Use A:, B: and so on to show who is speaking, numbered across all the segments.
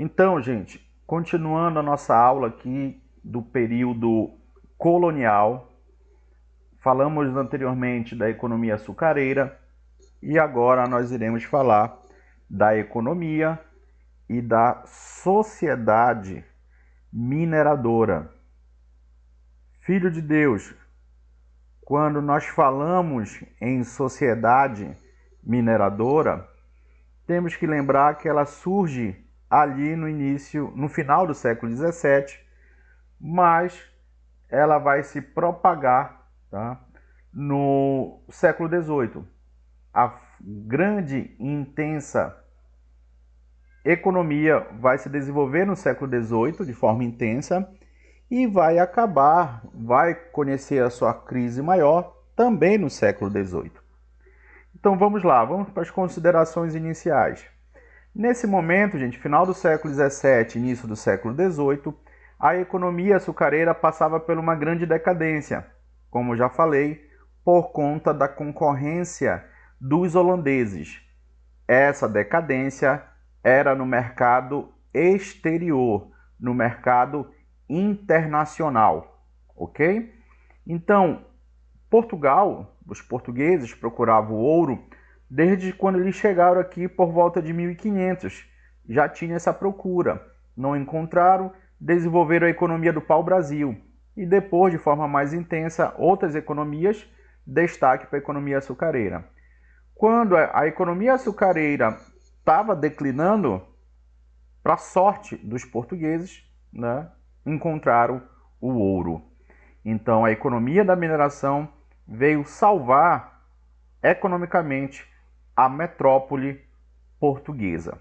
A: Então, gente, continuando a nossa aula aqui do período colonial, falamos anteriormente da economia açucareira e agora nós iremos falar da economia e da sociedade mineradora. Filho de Deus, quando nós falamos em sociedade mineradora, temos que lembrar que ela surge ali no final do século XVII, mas ela vai se propagar, tá, no século XVIII. A grande e intensa economia vai se desenvolver no século XVIII de forma intensa e vai conhecer a sua crise maior também no século XVIII. Então vamos lá, vamos para as considerações iniciais. Nesse momento, gente, final do século XVII, início do século XVIII, a economia açucareira passava por uma grande decadência, como já falei, por conta da concorrência dos holandeses. Essa decadência era no mercado exterior, no mercado internacional, ok? Então, Portugal, os portugueses procuravam o ouro desde quando eles chegaram aqui por volta de 1500. Já tinha essa procura. Não encontraram, desenvolveram a economia do pau-brasil. E depois, de forma mais intensa, outras economias, destaque para a economia açucareira. Quando a economia açucareira estava declinando, para a sorte dos portugueses, né, encontraram o ouro. Então, a economia da mineração veio salvar economicamente a metrópole portuguesa.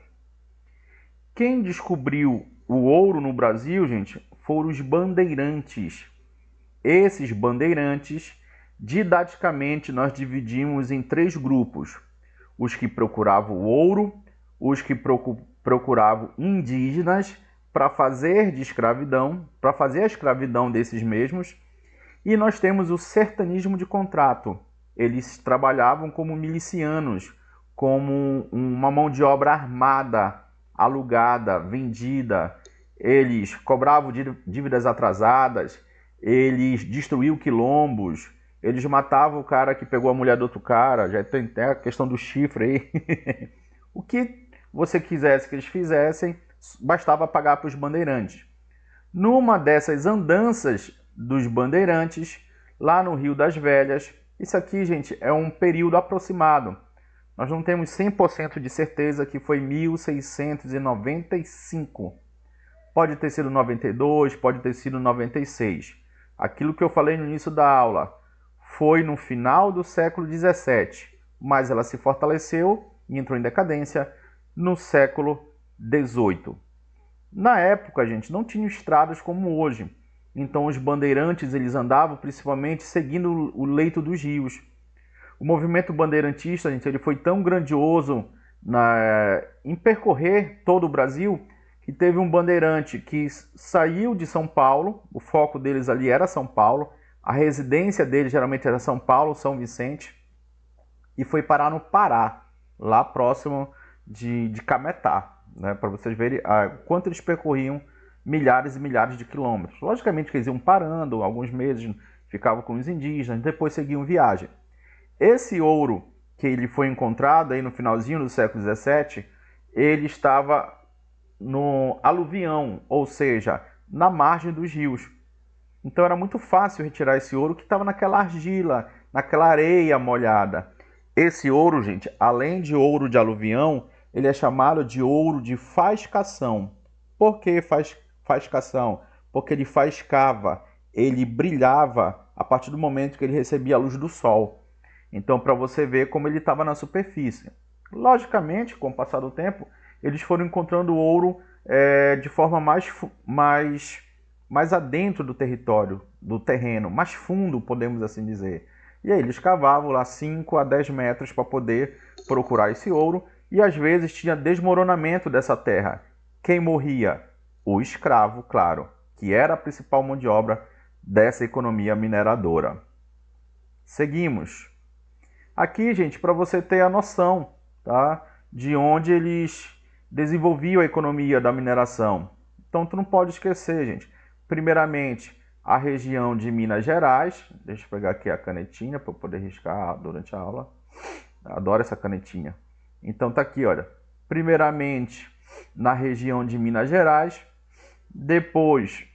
A: Quem descobriu o ouro no Brasil, gente, foram os bandeirantes. Esses bandeirantes, didaticamente, nós dividimos em três grupos: os que procuravam o ouro, os que procuravam indígenas para fazer de escravidão, para fazer a escravidão desses mesmos, e nós temos o sertanismo de contrato. Eles trabalhavam como milicianos, como uma mão de obra armada, alugada, vendida. Eles cobravam dívidas atrasadas, eles destruíam quilombos, eles matavam o cara que pegou a mulher do outro cara, já tem até a questão do chifre aí. O que você quisesse que eles fizessem, bastava pagar para os bandeirantes. Numa dessas andanças dos bandeirantes, lá no Rio das Velhas, isso aqui, gente, é um período aproximado. Nós não temos 100% de certeza que foi 1695. Pode ter sido 92, pode ter sido 96. Aquilo que eu falei no início da aula foi no final do século XVII, mas ela se fortaleceu e entrou em decadência no século XVIII. Na época, gente, não tinha estradas como hoje. Então os bandeirantes eles andavam principalmente seguindo o leito dos rios. O movimento bandeirantista, gente, ele foi tão grandioso em percorrer todo o Brasil que teve um bandeirante que saiu de São Paulo, o foco deles ali era São Paulo, a residência deles geralmente era São Paulo, São Vicente, e foi parar no Pará, lá próximo de Cametá, né, para vocês verem quanto eles percorriam milhares e milhares de quilômetros. Logicamente que eles iam parando, alguns meses ficavam com os indígenas, depois seguiam viagem. Esse ouro que ele foi encontrado aí no finalzinho do século XVII, ele estava no aluvião, ou seja, na margem dos rios. Então era muito fácil retirar esse ouro que estava naquela argila, naquela areia molhada. Esse ouro, gente, além de ouro de aluvião, ele é chamado de ouro de fascação. Por que fascação? Porque ele fascava, ele brilhava a partir do momento que ele recebia a luz do sol. Então, para você ver como ele estava na superfície. Logicamente, com o passar do tempo, eles foram encontrando ouro de forma mais adentro do território, do terreno, mais fundo, podemos assim dizer. E aí eles cavavam lá 5 a 10 metros para poder procurar esse ouro, e às vezes tinha desmoronamento dessa terra. Quem morria? O escravo, claro, que era a principal mão de obra dessa economia mineradora. Seguimos. Aqui, gente, para você ter a noção, tá, de onde eles desenvolviam a economia da mineração? Então, tu não pode esquecer, gente. Primeiramente, a região de Minas Gerais. Deixa eu pegar aqui a canetinha para poder riscar durante a aula. Adoro essa canetinha. Então, tá aqui, olha. Primeiramente, na região de Minas Gerais. Depois,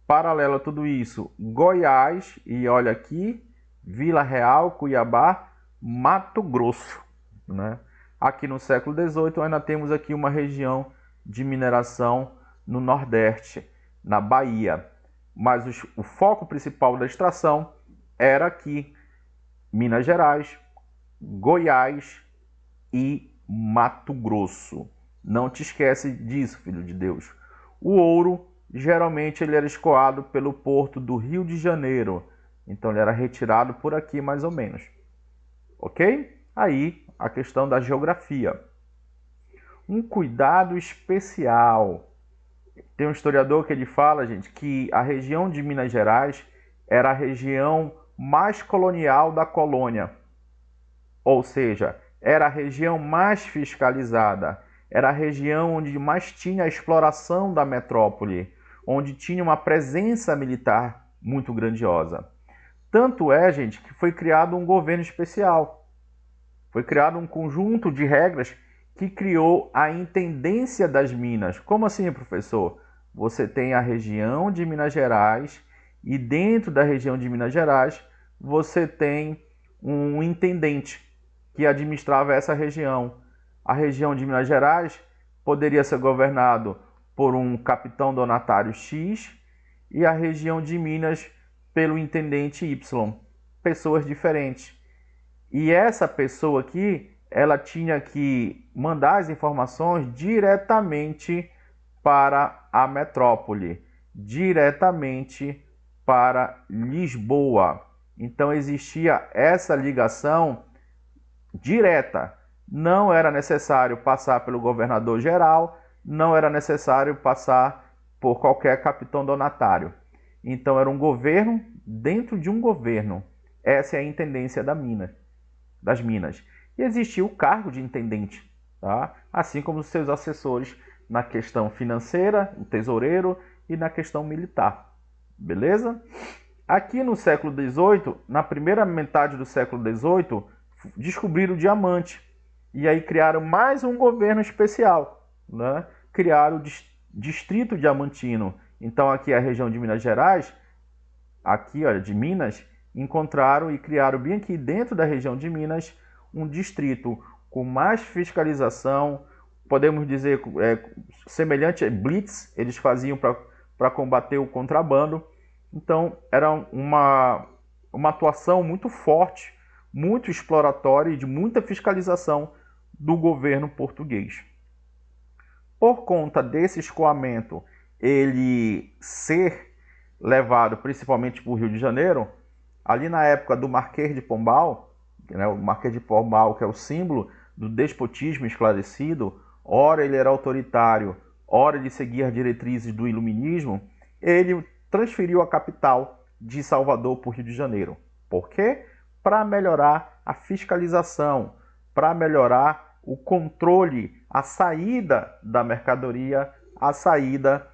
A: paralelo a tudo isso, Goiás. E olha aqui, Vila Real, Cuiabá, Mato Grosso, né? Aqui no século XVIII ainda temos aqui uma região de mineração no Nordeste, na Bahia. Mas o foco principal da extração era aqui, Minas Gerais, Goiás e Mato Grosso. Não te esquece disso, filho de Deus. O ouro, geralmente, ele era escoado pelo porto do Rio de Janeiro. Então, ele era retirado por aqui, mais ou menos. Ok? Aí, a questão da geografia. Um cuidado especial. Tem um historiador que ele fala, gente, que a região de Minas Gerais era a região mais colonial da colônia. Ou seja, era a região mais fiscalizada. Era a região onde mais tinha a exploração da metrópole, onde tinha uma presença militar muito grandiosa. Tanto é, gente, que foi criado um governo especial. Foi criado um conjunto de regras que criou a Intendência das Minas. Como assim, professor? Você tem a região de Minas Gerais e dentro da região de Minas Gerais você tem um intendente que administrava essa região. A região de Minas Gerais poderia ser governado por um capitão donatário X e a região de Minas pelo intendente Y. Pessoas diferentes. E essa pessoa aqui, ela tinha que mandar as informações diretamente para a metrópole, diretamente para Lisboa. Então existia essa ligação direta. Não era necessário passar pelo governador geral, não era necessário passar por qualquer capitão donatário. Então era um governo dentro de um governo. Essa é a intendência das Minas. E existia o cargo de intendente, tá? Assim como os seus assessores na questão financeira, o tesoureiro e na questão militar. Beleza? Aqui no século XVIII, na primeira metade do século XVIII, descobriram o diamante. E aí criaram mais um governo especial, né? Criaram o Distrito Diamantino. Então aqui a região de Minas Gerais, aqui, olha, de Minas, encontraram e criaram bem aqui dentro da região de Minas um distrito com mais fiscalização, podemos dizer, semelhante a Blitz, eles faziam para combater o contrabando. Então era uma atuação muito forte, muito exploratória e de muita fiscalização do governo português. Por conta desse escoamento, ele ser levado principalmente para o Rio de Janeiro, ali na época do Marquês de Pombal, né, o Marquês de Pombal, que é o símbolo do despotismo esclarecido, ora ele era autoritário, ora ele seguia as diretrizes do iluminismo, ele transferiu a capital de Salvador para o Rio de Janeiro. Por quê? Para melhorar a fiscalização, para melhorar o controle, a saída da mercadoria, a saída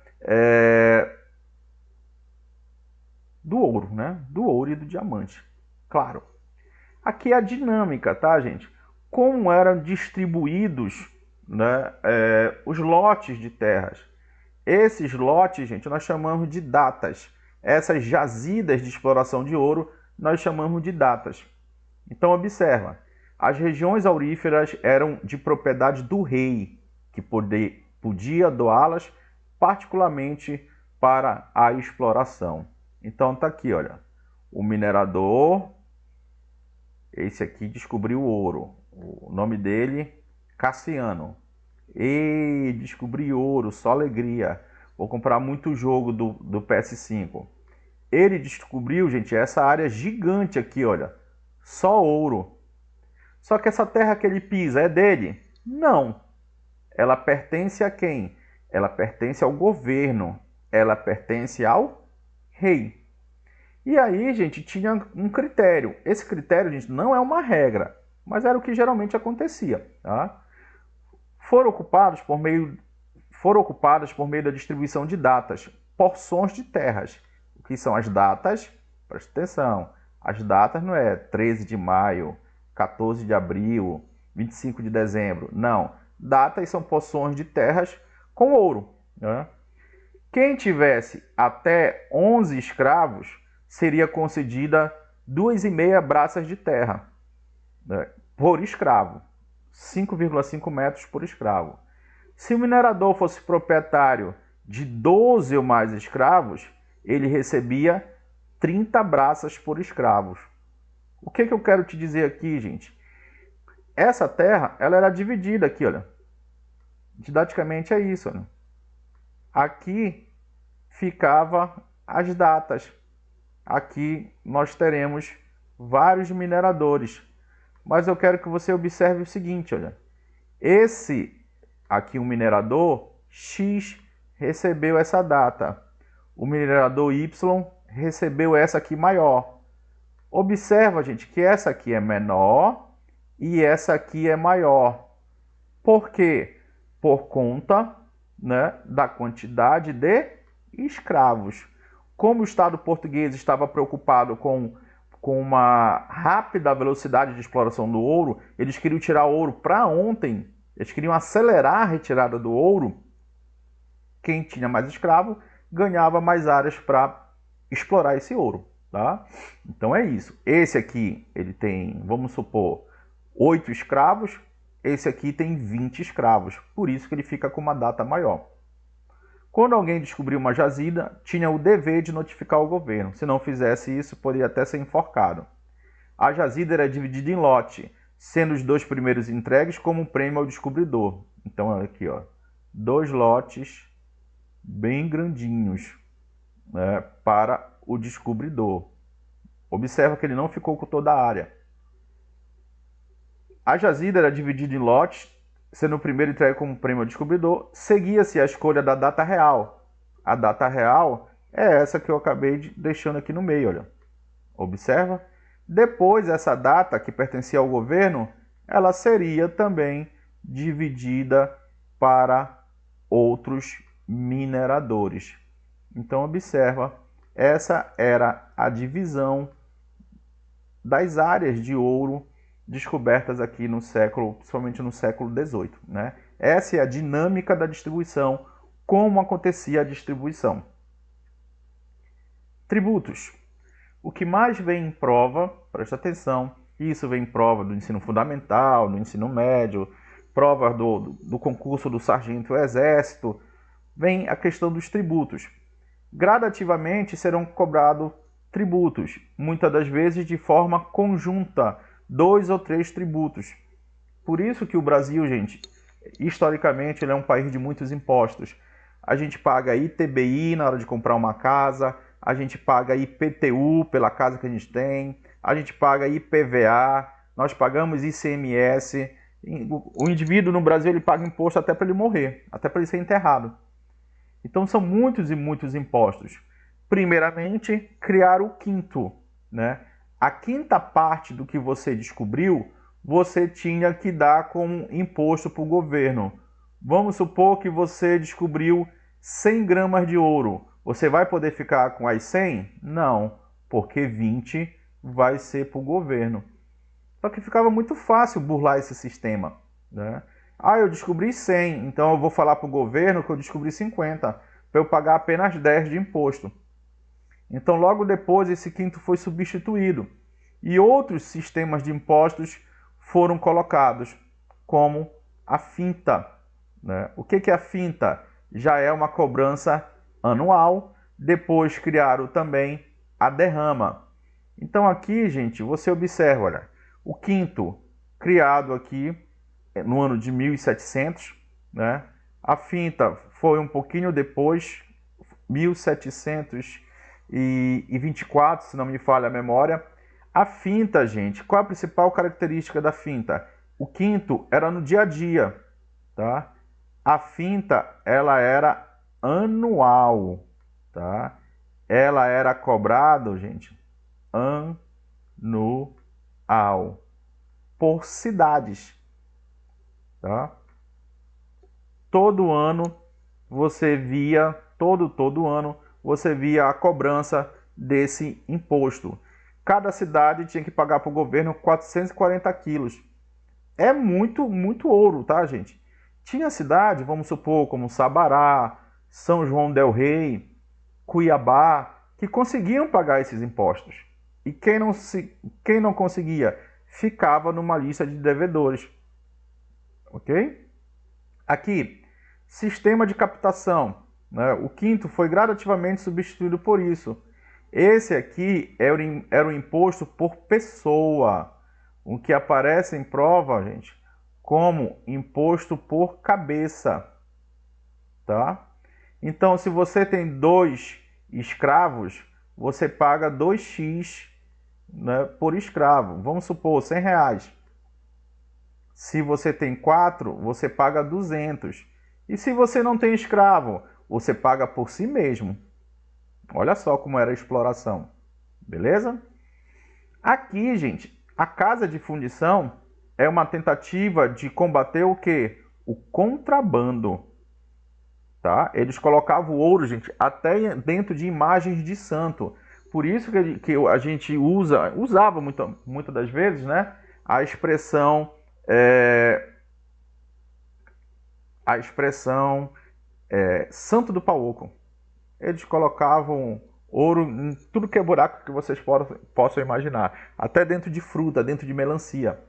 A: do ouro, né? Do ouro e do diamante. Claro. Aqui é a dinâmica, tá, gente? Como eram distribuídos, né, os lotes de terras. Esses lotes, gente, nós chamamos de datas. Essas jazidas de exploração de ouro, nós chamamos de datas. Então, observa. As regiões auríferas eram de propriedade do rei, que podia doá-las particularmente para a exploração. Então, tá aqui, olha. O minerador, esse aqui descobriu o ouro. O nome dele, Cassiano. E descobri ouro, só alegria. Vou comprar muito jogo do PS5. Ele descobriu, gente, essa área gigante aqui, olha. Só ouro. Só que essa terra que ele pisa é dele? Não. Ela pertence a quem? Ela pertence ao governo. Ela pertence ao rei. E aí, gente, tinha um critério. Esse critério, gente, não é uma regra, mas era o que geralmente acontecia, tá? foram ocupadas por meio da distribuição de datas, porções de terras. O que são as datas? Presta atenção. As datas não é 13 de maio, 14 de abril, 25 de dezembro. Não. Datas são porções de terras com ouro, né? Quem tivesse até 11 escravos seria concedida 2,5 braças de terra, né, por escravo. 5,5 metros por escravo. Se o minerador fosse proprietário de 12 ou mais escravos, ele recebia 30 braças por escravos. O que eu quero te dizer aqui, gente? Essa terra, ela era dividida aqui, olha. Didaticamente é isso, olha. Aqui ficava as datas. Aqui nós teremos vários mineradores. Mas eu quero que você observe o seguinte, olha. Esse aqui, o minerador X, recebeu essa data. O minerador Y recebeu essa aqui maior. Observa, gente, que essa aqui é menor e essa aqui é maior. Por quê? Por conta, né, da quantidade de escravos. Como o Estado português estava preocupado com uma rápida velocidade de exploração do ouro, eles queriam tirar ouro para ontem, eles queriam acelerar a retirada do ouro. Quem tinha mais escravo ganhava mais áreas para explorar esse ouro, tá? Então é isso. Esse aqui, ele tem, vamos supor, 8 escravos. Esse aqui tem 20 escravos. Por isso que ele fica com uma data maior. Quando alguém descobriu uma jazida, tinha o dever de notificar o governo. Se não fizesse isso, poderia até ser enforcado. A jazida era dividida em lote, sendo os 2 primeiros entregues como um prêmio ao descobridor. Então, olha aqui, ó, 2 lotes bem grandinhos, né, para o descobridor. Observa que ele não ficou com toda a área. A jazida era dividida em lotes, sendo o primeiro entregue como prêmio ao descobridor. Seguia-se a escolha da data real. A data real é essa que eu acabei deixando aqui no meio, olha. Observa? Depois, essa data que pertencia ao governo, ela seria também dividida para outros mineradores. Então, observa, essa era a divisão das áreas de ouro descobertas aqui no século, principalmente no século XVIII, né? Essa é a dinâmica da distribuição, como acontecia a distribuição. Tributos. O que mais vem em prova, presta atenção, isso vem em prova do ensino fundamental, do ensino médio, prova do concurso do sargento exército, vem a questão dos tributos. Gradativamente serão cobrados tributos, muitas das vezes de forma conjunta, 2 ou 3 tributos. Por isso que o Brasil, gente, historicamente, ele é um país de muitos impostos. A gente paga ITBI na hora de comprar uma casa, a gente paga IPTU pela casa que a gente tem, a gente paga IPVA, nós pagamos ICMS. O indivíduo no Brasil, ele paga imposto até para ele morrer, até para ele ser enterrado. Então são muitos e muitos impostos. Primeiramente, criar o quinto, né? A quinta parte do que você descobriu, você tinha que dar como imposto para o governo. Vamos supor que você descobriu 100 gramas de ouro. Você vai poder ficar com as 100? Não, porque 20 vai ser para o governo. Só que ficava muito fácil burlar esse sistema, né? Ah, eu descobri 100, então eu vou falar para o governo que eu descobri 50, para eu pagar apenas 10 de imposto. Então, logo depois, esse quinto foi substituído e outros sistemas de impostos foram colocados, como a finta, né? O que é a finta? Já é uma cobrança anual. Depois criaram também a derrama. Então, aqui, gente, você observa, olha, o quinto criado aqui no ano de 1700, né? A finta foi um pouquinho depois, 1724, se não me falha a memória. A finta, gente, qual a principal característica da finta? O quinto era no dia a dia, tá? A finta, ela era anual, tá? Ela era cobrada, gente, anual, por cidades, tá? todo ano você via, todo ano, você via a cobrança desse imposto. Cada cidade tinha que pagar para o governo 440 quilos. É muito ouro, tá, gente? Tinha cidade, vamos supor, como Sabará, São João del Rei, Cuiabá, que conseguiam pagar esses impostos. E quem não conseguia ficava numa lista de devedores. Ok? Aqui, sistema de captação, né? O quinto foi gradativamente substituído por isso. Esse aqui era o imposto por pessoa, o que aparece em prova, gente, como imposto por cabeça, tá? Então, se você tem 2 escravos, você paga 2x, né, por escravo. Vamos supor, R$ 100. Se você tem 4, você paga 200. E se você não tem escravo, você paga por si mesmo. Olha só como era a exploração. Beleza? Aqui, gente, a casa de fundição é uma tentativa de combater o quê? O contrabando. Tá? Eles colocavam o ouro, gente, até dentro de imagens de santo. Por isso que a gente usava muitas das vezes, né, a expressão santo do pau oco. Eles colocavam ouro em tudo que é buraco que vocês possam imaginar. Até dentro de fruta, dentro de melancia.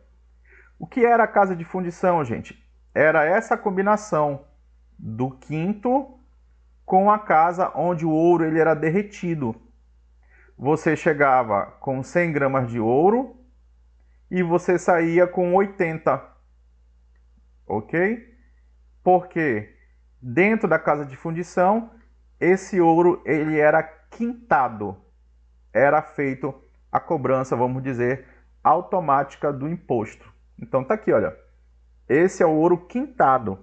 A: O que era a casa de fundição, gente? Era essa combinação do quinto com a casa onde o ouro ele era derretido. Você chegava com 100 gramas de ouro e você saía com 80. Ok? Porque dentro da casa de fundição, esse ouro ele era quintado. Era feito a cobrança, vamos dizer, automática do imposto. Então tá aqui, olha. Esse é o ouro quintado.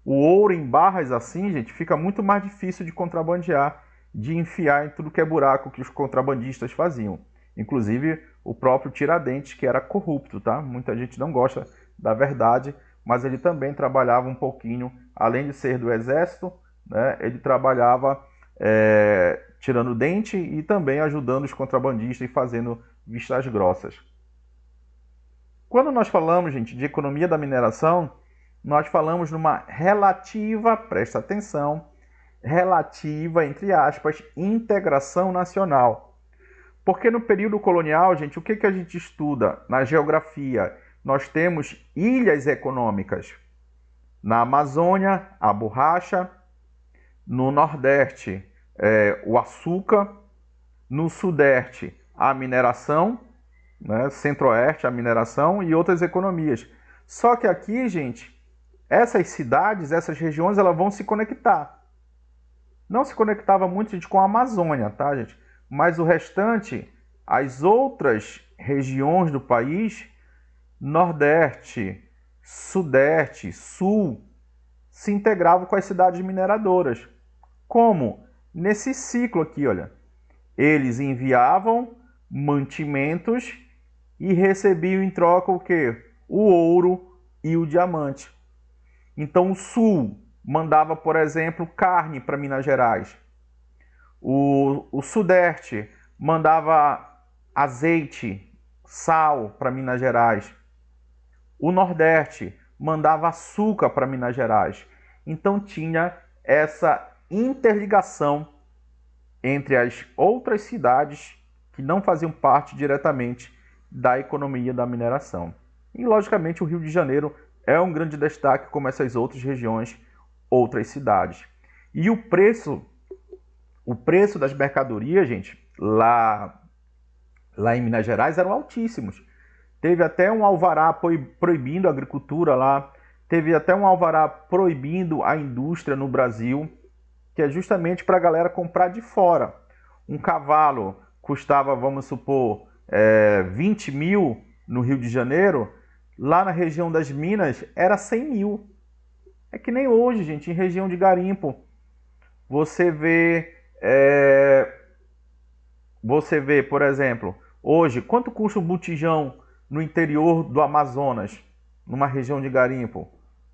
A: O ouro em barras assim, gente, fica muito mais difícil de contrabandear, de enfiar em tudo que é buraco que os contrabandistas faziam. Inclusive o próprio Tiradentes, que era corrupto, tá? Muita gente não gosta da verdade, mas ele também trabalhava um pouquinho, além de ser do exército, né? Ele trabalhava tirando dente e também ajudando os contrabandistas e fazendo vistas grossas. Quando nós falamos, gente, de economia da mineração, nós falamos numa relativa, presta atenção, relativa, entre aspas, integração nacional. Porque no período colonial, gente, o que a gente estuda na geografia? Nós temos ilhas econômicas. Na Amazônia, a borracha. No Nordeste, o açúcar. No Sudeste, a mineração. Né? Centro-Oeste, a mineração e outras economias. Só que aqui, gente, essas cidades, essas regiões, elas vão se conectar. Não se conectava muito, gente, com a Amazônia, tá, gente? Mas o restante, as outras regiões do país, Nordeste, Sudeste, Sul, se integravam com as cidades mineradoras. Como? Nesse ciclo aqui, olha. Eles enviavam mantimentos e recebiam em troca o quê? O ouro e o diamante. Então o Sul mandava, por exemplo, carne para Minas Gerais. O Sudeste mandava azeite, sal para Minas Gerais. O Nordeste mandava açúcar para Minas Gerais. Então tinha essa interligação entre as outras cidades que não faziam parte diretamente da economia da mineração. E, logicamente, o Rio de Janeiro é um grande destaque, como essas outras regiões, outras cidades. E o preço das mercadorias, gente, lá em Minas Gerais, eram altíssimos. Teve até um alvará proibindo a agricultura lá, teve até um alvará proibindo a indústria no Brasil, que é justamente para a galera comprar de fora. Um cavalo custava, vamos supor, 20 mil no Rio de Janeiro, lá na região das Minas era 100 mil. É que nem hoje, gente, em região de garimpo. Você vê, por exemplo, hoje, quanto custa um botijão no interior do Amazonas, numa região de garimpo?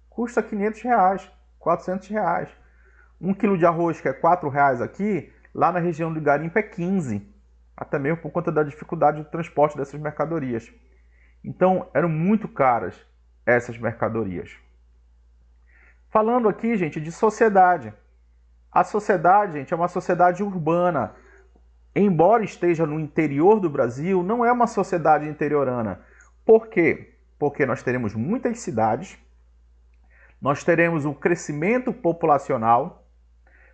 A: Custa R$ 500. R$ 400. 1 quilo de arroz, que é R$ 4 aqui, lá na região do garimpo é 15. Até mesmo por conta da dificuldade do transporte dessas mercadorias. Então, eram muito caras essas mercadorias. Falando aqui, gente, de sociedade. A sociedade, gente, é uma sociedade urbana. Embora esteja no interior do Brasil, não é uma sociedade interiorana. Por quê? Porque nós teremos muitas cidades, nós teremos um crescimento populacional,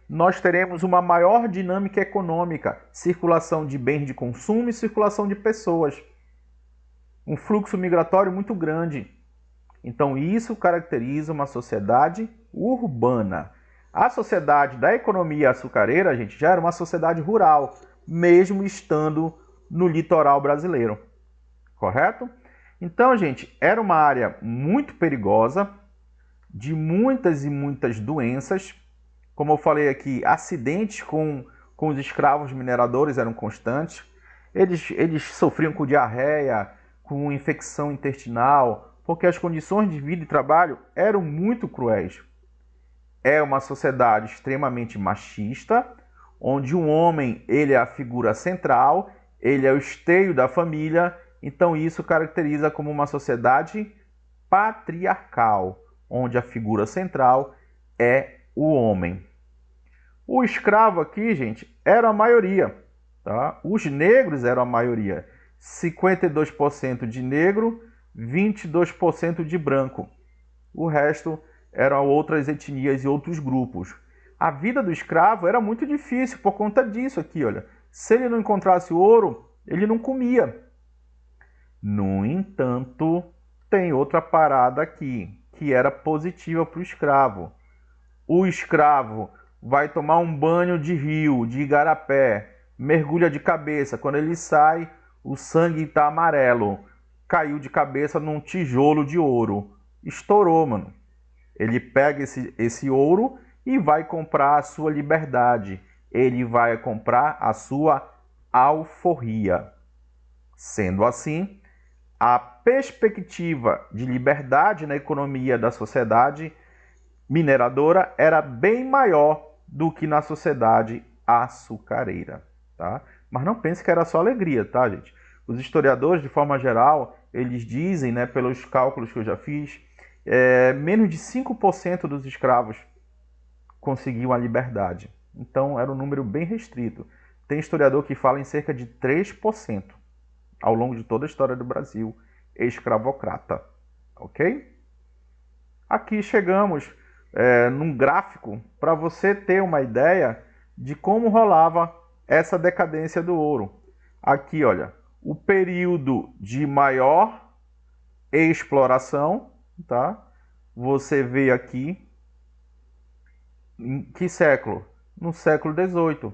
A: nós teremos uma maior dinâmica econômica, circulação de bens de consumo e circulação de pessoas. Um fluxo migratório muito grande. Então, isso caracteriza uma sociedade urbana. A sociedade da economia açucareira, gente, já era uma sociedade rural, mesmo estando no litoral brasileiro. Correto? Então, gente, era uma área muito perigosa, de muitas e muitas doenças. Como eu falei aqui, acidentes com os escravos mineradores eram constantes. Eles sofriam com diarreia, com infecção intestinal, porque as condições de vida e trabalho eram muito cruéis. É uma sociedade extremamente machista, onde um homem ele é a figura central, ele é o esteio da família, então isso caracteriza como uma sociedade patriarcal, onde a figura central é o homem. O escravo aqui, gente, era a maioria, tá? Os negros eram a maioria. 52% de negro, 22% de branco. O resto eram outras etnias e outros grupos. A vida do escravo era muito difícil por conta disso aqui, olha. Se ele não encontrasse ouro, ele não comia. No entanto, tem outra parada aqui, que era positiva para o escravo. O escravo vai tomar um banho de rio, de igarapé, mergulha de cabeça. Quando ele sai, o sangue está amarelo. Caiu de cabeça num tijolo de ouro. Estourou, mano. Ele pega esse ouro e vai comprar a sua liberdade. Ele vai comprar a sua alforria. Sendo assim, a perspectiva de liberdade na economia da sociedade mineradora era bem maior do que na sociedade açucareira, tá? Mas não pense que era só alegria, tá, gente? Os historiadores, de forma geral, eles dizem, né, pelos cálculos que eu já fiz, menos de 5% dos escravos conseguiam a liberdade. Então, era um número bem restrito. Tem historiador que fala em cerca de 3% ao longo de toda a história do Brasil escravocrata. Ok? Aqui chegamos num gráfico para você ter uma ideia de como rolava essa decadência do ouro. Aqui, olha, o período de maior exploração, tá? Você vê aqui em que século? No século XVIII,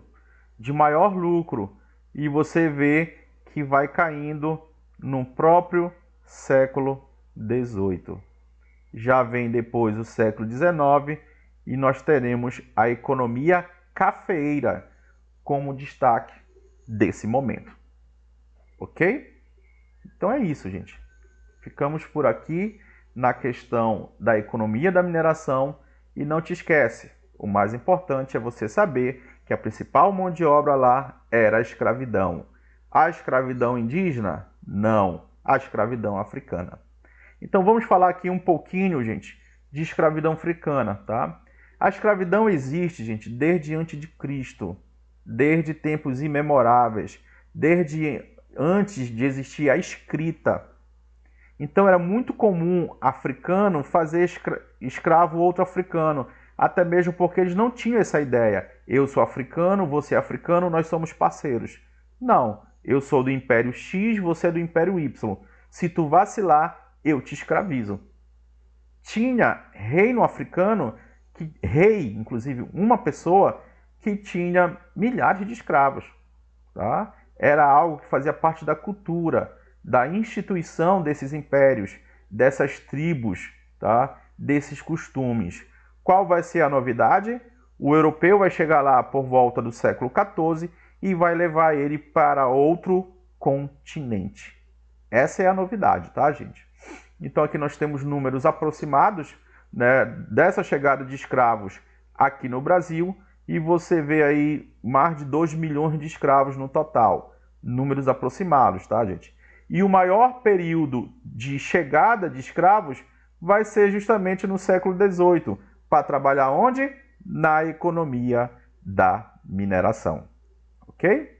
A: de maior lucro, e você vê que vai caindo no próprio século XVIII. Já vem depois o século XIX e nós teremos a economia cafeeira como destaque desse momento. Ok? Então é isso, gente. Ficamos por aqui na questão da economia da mineração e não te esquece, o mais importante é você saber que a principal mão de obra lá era a escravidão. A escravidão indígena? Não. A escravidão africana. Então vamos falar aqui um pouquinho, gente, de escravidão africana, tá? A escravidão existe, gente, desde antes de Cristo, desde tempos imemoráveis, desde antes de existir a escrita. Então era muito comum africano fazer escravo outro africano, até mesmo porque eles não tinham essa ideia. Eu sou africano, você é africano, nós somos parceiros. Não, eu sou do Império X, você é do Império Y. Se tu vacilar, eu te escravizo. Tinha reino africano, rei, inclusive uma pessoa, que tinha milhares de escravos. Tá? Era algo que fazia parte da cultura, da instituição desses impérios, dessas tribos, tá? Desses costumes. Qual vai ser a novidade? O europeu vai chegar lá por volta do século XIV e vai levar ele para outro continente. Essa é a novidade, tá, gente? Então aqui nós temos números aproximados né, dessa chegada de escravos aqui no Brasil, e você vê aí mais de 2 milhões de escravos no total, números aproximados, tá, gente? E o maior período de chegada de escravos vai ser justamente no século XVIII, para trabalhar onde? Na economia da mineração, ok?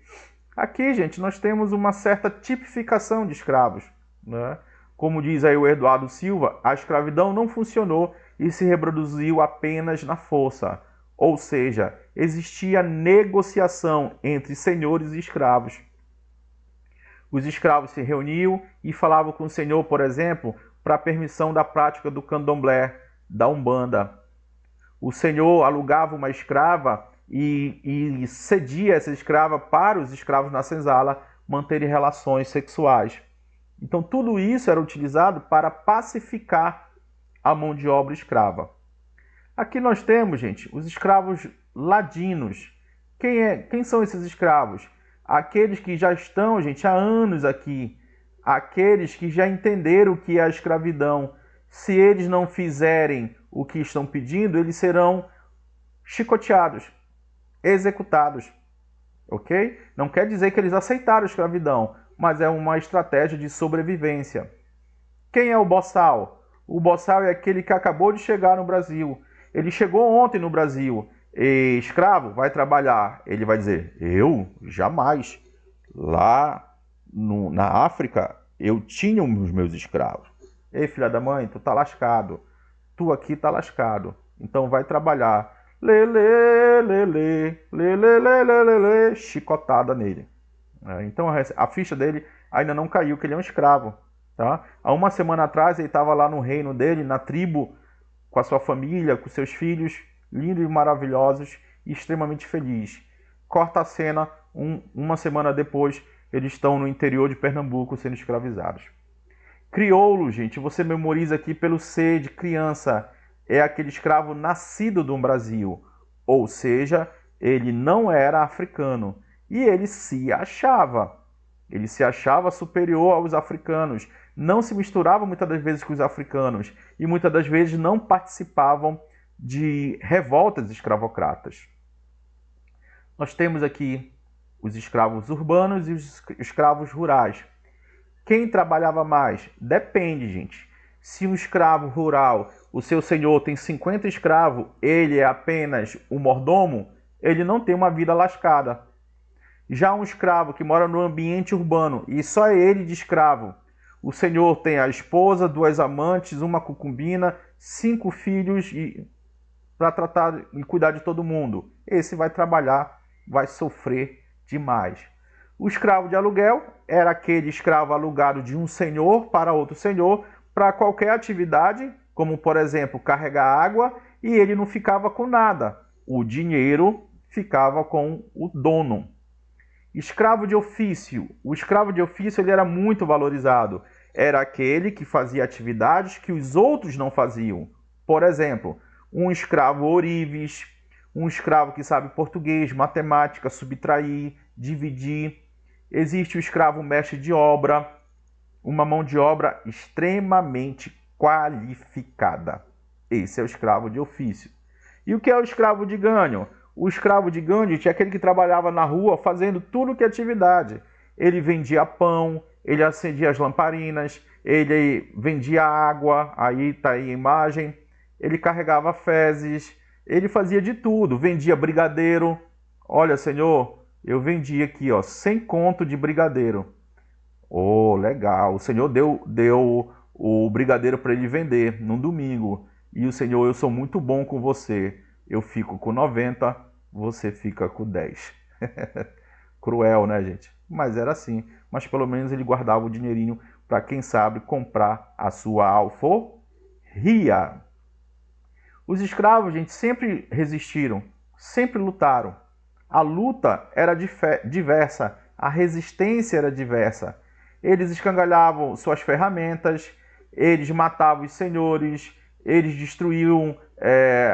A: Aqui, gente, nós temos uma certa tipificação de escravos, né? Como diz aí o Eduardo Silva, a escravidão não funcionou e se reproduziu apenas na força. Ou seja, existia negociação entre senhores e escravos. Os escravos se reuniam e falavam com o senhor, por exemplo, para a permissão da prática do candomblé, da umbanda. O senhor alugava uma escrava e cedia essa escrava para os escravos na senzala manterem relações sexuais. Então, tudo isso era utilizado para pacificar a mão de obra escrava. Aqui nós temos, gente, os escravos ladinos. Quem são esses escravos? Aqueles que já estão, gente, há anos aqui. Aqueles que já entenderam o que é a escravidão. Se eles não fizerem o que estão pedindo, eles serão chicoteados, executados. Ok? Não quer dizer que eles aceitaram a escravidão, mas é uma estratégia de sobrevivência. Quem é o boçal? O boçal é aquele que acabou de chegar no Brasil. Ele chegou ontem no Brasil. E escravo, vai trabalhar. Ele vai dizer, eu? Jamais. Lá na África, eu tinha os meus escravos. Ei, filha da mãe, tu tá lascado. Tu aqui tá lascado. Então vai trabalhar. Lelê, lelê, lelê, lelê, lelê, chicotada nele. Então a ficha dele ainda não caiu, que ele é um escravo. Tá? Há uma semana atrás ele estava lá no reino dele, na tribo, com a sua família, com seus filhos, lindos e maravilhosos, e extremamente feliz. Corta a cena, uma semana depois, eles estão no interior de Pernambuco sendo escravizados. Crioulo, gente, você memoriza aqui pelo C de criança, é aquele escravo nascido do Brasil, ou seja, ele não era africano, e ele se achava superior aos africanos, não se misturava muitas das vezes com os africanos, e muitas das vezes não participavam de revoltas escravocratas. Nós temos aqui os escravos urbanos e os escravos rurais. Quem trabalhava mais? Depende, gente. Se um escravo rural, o seu senhor tem 50 escravos, ele é apenas o mordomo, ele não tem uma vida lascada. Já um escravo que mora no ambiente urbano e só é ele de escravo, o senhor tem a esposa, 2 amantes, uma concubina, 5 filhos para tratar e cuidar de todo mundo. Esse vai trabalhar, vai sofrer demais. O escravo de aluguel era aquele escravo alugado de um senhor para outro senhor para qualquer atividade, como por exemplo carregar água, e ele não ficava com nada. O dinheiro ficava com o dono. Escravo de ofício. O escravo de ofício ele era muito valorizado. Era aquele que fazia atividades que os outros não faziam. Por exemplo, um escravo ourives, um escravo que sabe português, matemática, subtrair, dividir. Existe o escravo mestre de obra, uma mão de obra extremamente qualificada. Esse é o escravo de ofício. E o que é o escravo de ganho? O escravo de ganho é aquele que trabalhava na rua fazendo tudo que é atividade. Ele vendia pão, ele acendia as lamparinas, ele vendia água, aí está aí a imagem, ele carregava fezes, ele fazia de tudo, vendia brigadeiro. Olha, senhor, eu vendi aqui, ó, 100 conto de brigadeiro. Oh, legal, o senhor deu o brigadeiro para ele vender num domingo. E o senhor, eu sou muito bom com você, eu fico com 90, você fica com 10. Cruel, né, gente? Mas era assim. Mas pelo menos ele guardava o dinheirinho para, quem sabe, comprar a sua alforria. Os escravos, gente, sempre resistiram, sempre lutaram. A luta era diversa, a resistência era diversa. Eles escangalhavam suas ferramentas, eles matavam os senhores, eles destruíam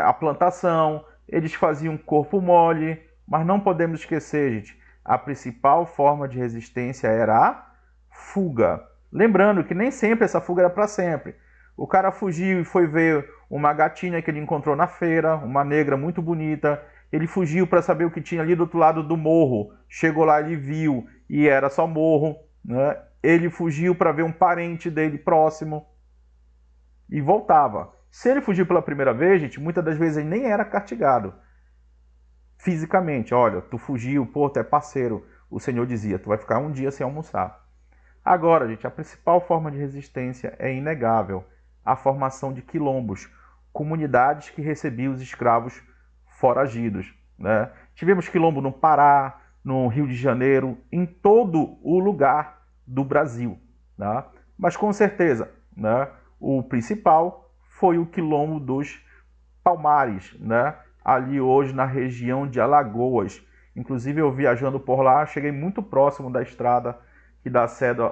A: a plantação, eles faziam corpo mole, mas não podemos esquecer, gente, a principal forma de resistência era a fuga. Lembrando que nem sempre essa fuga era para sempre. O cara fugiu e foi ver uma gatinha que ele encontrou na feira, uma negra muito bonita. Ele fugiu para saber o que tinha ali do outro lado do morro. Chegou lá, ele viu e era só morro, né? Ele fugiu para ver um parente dele próximo e voltava. Se ele fugiu pela primeira vez, gente, muitas das vezes ele nem era castigado fisicamente. Olha, tu fugiu, pô, tu é parceiro. O Senhor dizia, tu vai ficar um dia sem almoçar. Agora, gente, a principal forma de resistência é inegável. A formação de quilombos, comunidades que recebiam os escravos foragidos, né? Tivemos quilombo no Pará, no Rio de Janeiro, em todo o lugar do Brasil, né? Mas com certeza, né, o principal foi o quilombo dos Palmares, né? Ali hoje na região de Alagoas. Inclusive eu viajando por lá, cheguei muito próximo da estrada que dá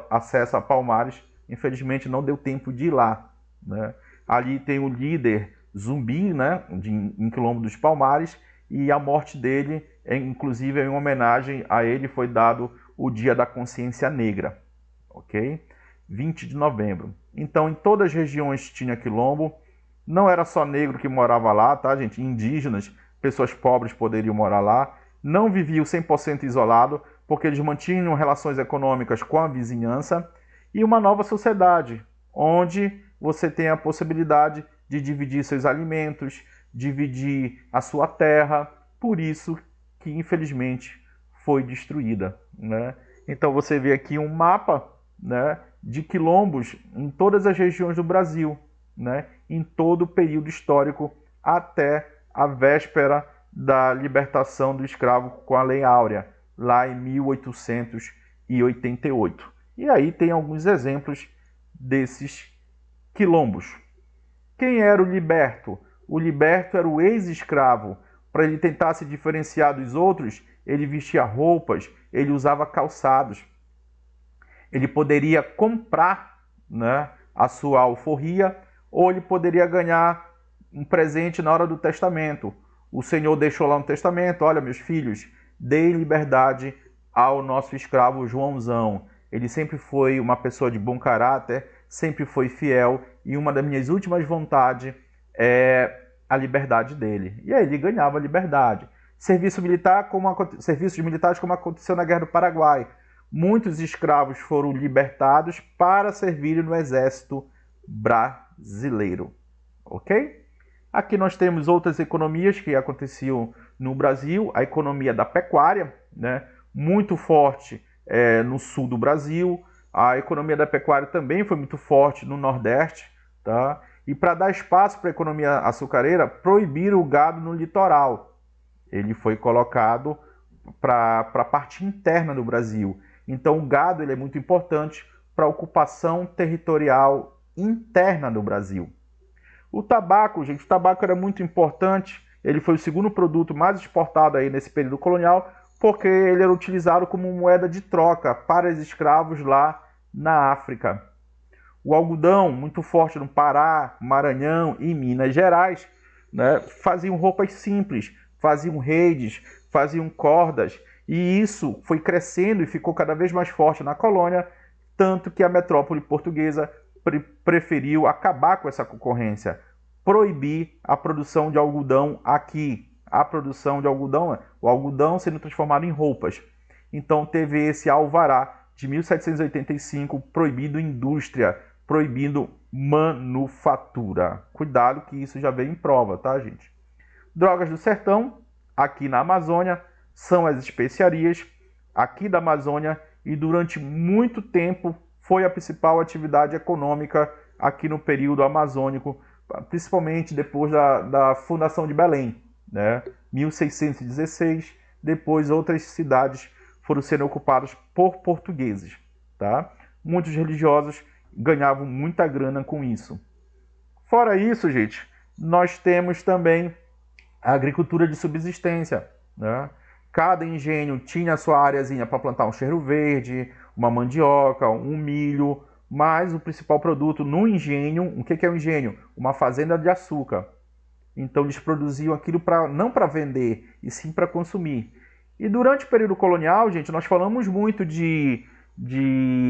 A: acesso a Palmares. Infelizmente não deu tempo de ir lá, né? Ali tem o líder Zumbi, né, em Quilombo dos Palmares, e a morte dele, inclusive em homenagem a ele, foi dado o Dia da Consciência Negra, ok? 20 de novembro. Então, em todas as regiões tinha quilombo. Não era só negro que morava lá, tá, gente? Indígenas, pessoas pobres poderiam morar lá. Não viviam 100% isolado, porque eles mantinham relações econômicas com a vizinhança. E uma nova sociedade, onde você tem a possibilidade de dividir seus alimentos, dividir a sua terra. Por isso que, infelizmente, foi destruída, né? Então você vê aqui um mapa, né, de quilombos em todas as regiões do Brasil, né, em todo o período histórico até a véspera da libertação do escravo com a Lei Áurea, lá em 1888. E aí tem alguns exemplos desses quilombos. Quem era o liberto? O liberto era o ex-escravo. Para ele tentar se diferenciar dos outros, ele vestia roupas, ele usava calçados. Ele poderia comprar, né, a sua alforria, ou ele poderia ganhar um presente na hora do testamento. O Senhor deixou lá um testamento: olha, meus filhos, deem liberdade ao nosso escravo Joãozão. Ele sempre foi uma pessoa de bom caráter, sempre foi fiel, e uma das minhas últimas vontades é a liberdade dele. E aí ele ganhava a liberdade. Serviços militares, como aconteceu na Guerra do Paraguai. Muitos escravos foram libertados para servirem no exército brasileiro. Ok? Aqui nós temos outras economias que aconteciam no Brasil. A economia da pecuária, né, muito forte no sul do Brasil. A economia da pecuária também foi muito forte no Nordeste, tá? E para dar espaço para a economia açucareira, proibiram o gado no litoral. Ele foi colocado para a parte interna do Brasil. Então o gado ele é muito importante para a ocupação territorial interna do Brasil. O tabaco, gente, o tabaco era muito importante. Ele foi o segundo produto mais exportado aí nesse período colonial, porque ele era utilizado como moeda de troca para os escravos lá na África. O algodão, muito forte no Pará, Maranhão e Minas Gerais, né, faziam roupas simples, faziam redes, faziam cordas, e isso foi crescendo e ficou cada vez mais forte na colônia, tanto que a metrópole portuguesa preferiu acabar com essa concorrência, proibir a produção de algodão aqui. A produção de algodão, o algodão sendo transformado em roupas. Então teve esse alvará de 1785, proibindo indústria, proibindo manufatura. Cuidado que isso já veio em prova, tá, gente? Drogas do sertão, aqui na Amazônia, são as especiarias aqui da Amazônia, e durante muito tempo foi a principal atividade econômica aqui no período amazônico, principalmente depois da fundação de Belém, né? 1616, depois outras cidades foram sendo ocupadas por portugueses, tá? Muitos religiosos ganhavam muita grana com isso. Fora isso, gente, nós temos também a agricultura de subsistência, né? Cada engenho tinha a sua áreazinha para plantar um cheiro verde, uma mandioca, um milho, mas o principal produto no engenho, o que é um engenho? Uma fazenda de açúcar. Então eles produziam aquilo não para vender, e sim para consumir. E durante o período colonial, gente, nós falamos muito de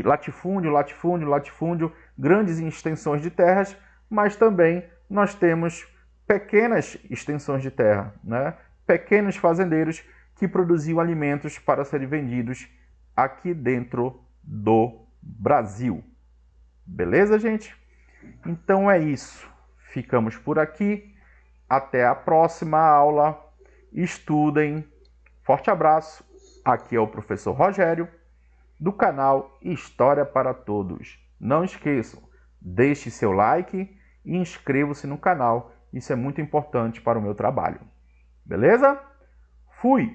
A: latifúndio, grandes extensões de terras, mas também nós temos pequenas extensões de terra, né? Pequenos fazendeiros que produziam alimentos para serem vendidos aqui dentro do Brasil. Beleza, gente? Então é isso. Ficamos por aqui. Até a próxima aula. Estudem. Forte abraço. Aqui é o professor Rogério, do canal História para Todos. Não esqueçam, deixe seu like e inscreva-se no canal. Isso é muito importante para o meu trabalho. Beleza? Fui!